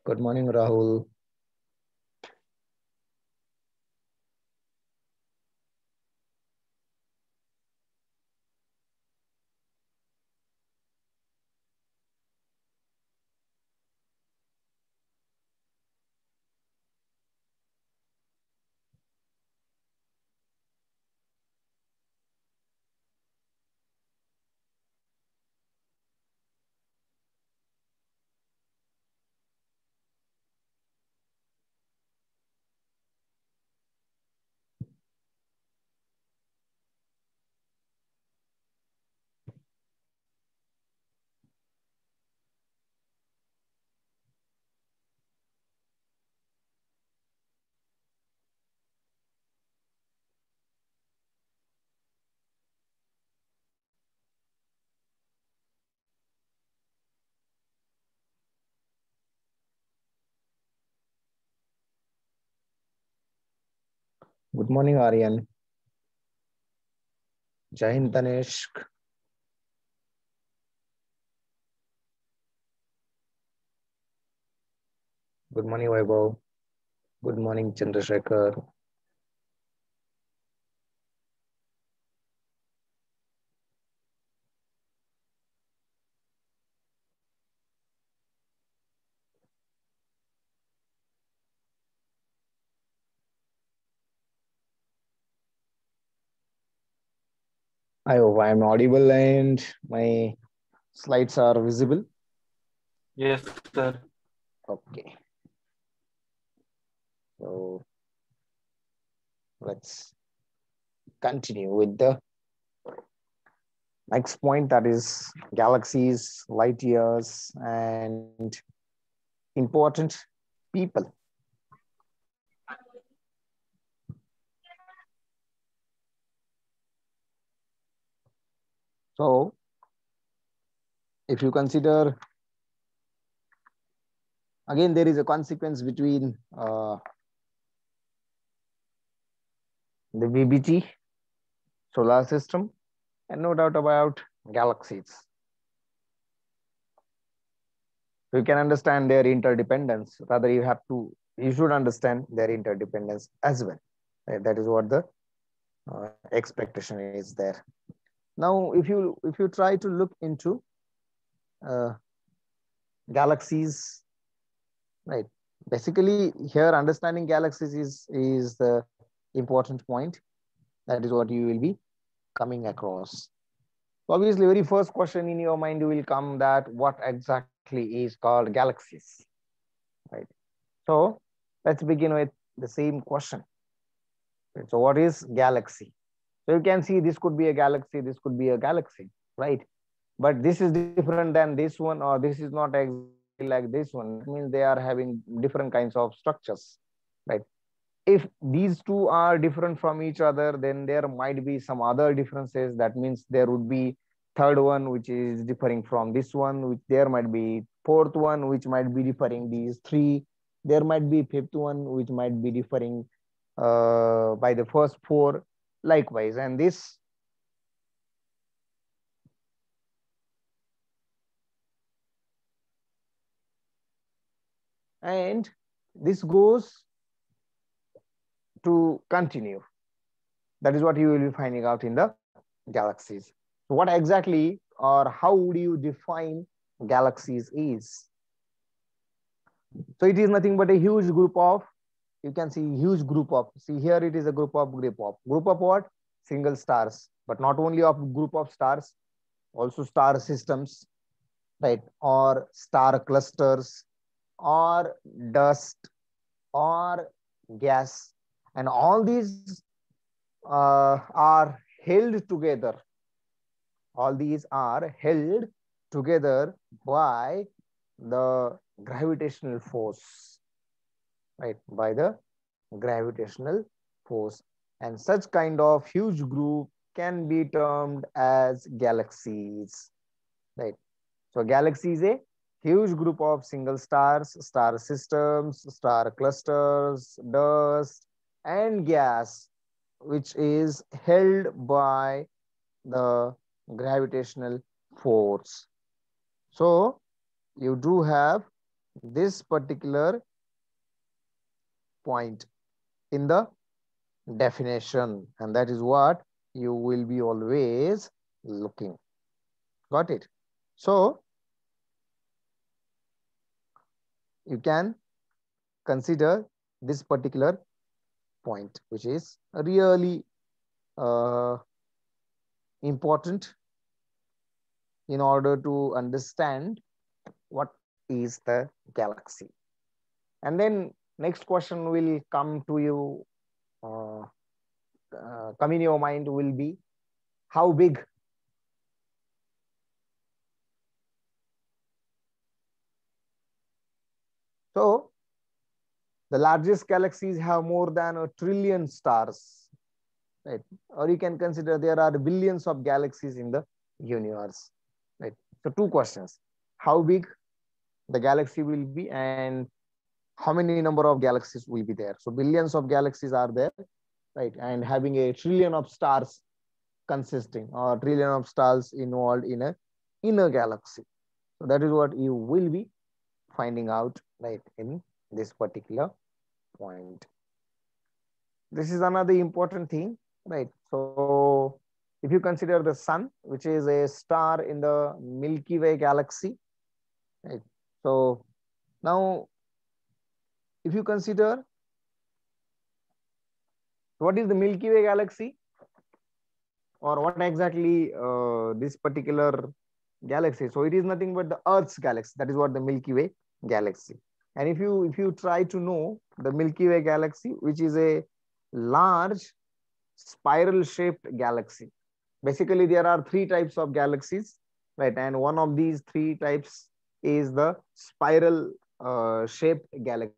Good morning, Rahul. Good morning, Aryan. Jai Hind, Tanishq. Good morning, Vaibhav. Good morning, Chandrasekhar. I hope I am audible and my slides are visible. Yes, sir. Okay. So let's continue with the next point, that is galaxies, light years, and important people. So if you consider, again, there is a consequence between the VBT, solar system, and no doubt about galaxies. You can understand their interdependence. Rather, you should understand their interdependence as well. Right? That is what the expectation is there. Now, if you try to look into uh, galaxies, right? Basically, here understanding galaxies is the important point. That is what you will be coming across. So obviously, very first question in your mind will come that what exactly is called galaxies, right? So let's begin with the same question. Right? So what is galaxy? So you can see this could be a galaxy, this could be a galaxy, right? But this is different than this one, or this is not exactly like this one. That means they are having different kinds of structures, right? If these two are different from each other, then there might be some other differences. That means there would be third one which is differing from this one, which there might be fourth one which might be differing these three, there might be fifth one which might be differing by the first four, likewise. And this and this goes to continue. That is what you will be finding out in the galaxies. So what exactly, or how would you define galaxies is? So it is nothing but a huge group of, you can see huge group of, see here it is a group of what? Single stars, but not only of group of stars, also star systems, right? Or star clusters, or dust, or gas, and all these are held together. All these are held together by the gravitational force, right? By the gravitational force. And such kind of huge group can be termed as galaxies, right? So galaxy is a huge group of single stars, star systems, star clusters, dust, and gas, which is held by the gravitational force. So you do have this particular point in the definition, and that is what you will be always looking. Got it? So you can consider this particular point, which is really important in order to understand what is the galaxy. And then next question will come to you, come in your mind, will be how big? So the largest galaxies have more than 1 trillion stars, right? Or you can consider there are billions of galaxies in the universe, right? So two questions: how big the galaxy will be, and how many number of galaxies will be there. So billions of galaxies are there, right? And having 1 trillion of stars consisting, or trillion of stars involved in a galaxy. So that is what you will be finding out, right, in this particular point. This is another important thing, right? So if you consider the sun, which is a star in the Milky Way galaxy, right? So now if you consider what is the Milky Way galaxy, or what exactly this particular galaxy. So it is nothing but the Earth's galaxy. That is what the Milky Way galaxy. And if you try to know the Milky Way galaxy, which is a large spiral shaped galaxy. Basically, there are 3 types of galaxies, right? And one of these 3 types is the spiral shaped galaxy.